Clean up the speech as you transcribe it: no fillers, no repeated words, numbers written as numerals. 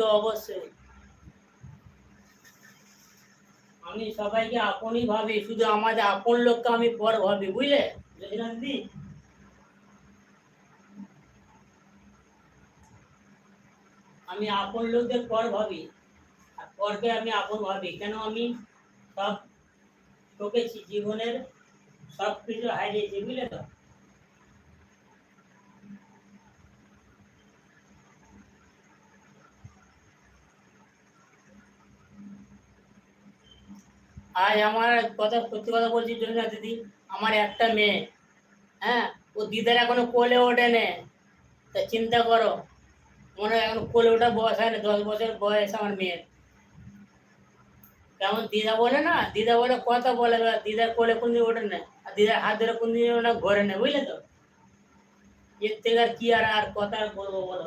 তো অবশ্যই আমি সবাইকে আপনই ভাবি, শুধু আমাদের আপন লোককে আমি পর ভাবি, বুঝলে দিদি? আমি আপন লোকদের পর ভাবি, আর পরকে আমি আপন ভাবি। কেন? আমি সব ঠকেছি, জীবনের সব কিছু হারিয়েছি, বুঝলে তো? আজ আমার কথা, সত্যি কথা বলছি জন্য দিদি, আমার একটা মেয়ে, হ্যাঁ, ও দিদার এখনো কোলে ওঠে নে, তা চিন্তা করো, মনে হয় এখন কোলে ওঠা বয়স হয় না, 10 বছর বয়স আমার মেয়ের। কেমন দিদা বলে না, দিদা বলে কথা বলে, দিদার কোলে কোনদিন ওঠে না, আর দিদার হাত ধরে কোনদিন ওটা ঘরে নেয়, বুঝলে তো? এর থেকে আর কি আর কথা বলবো বলো?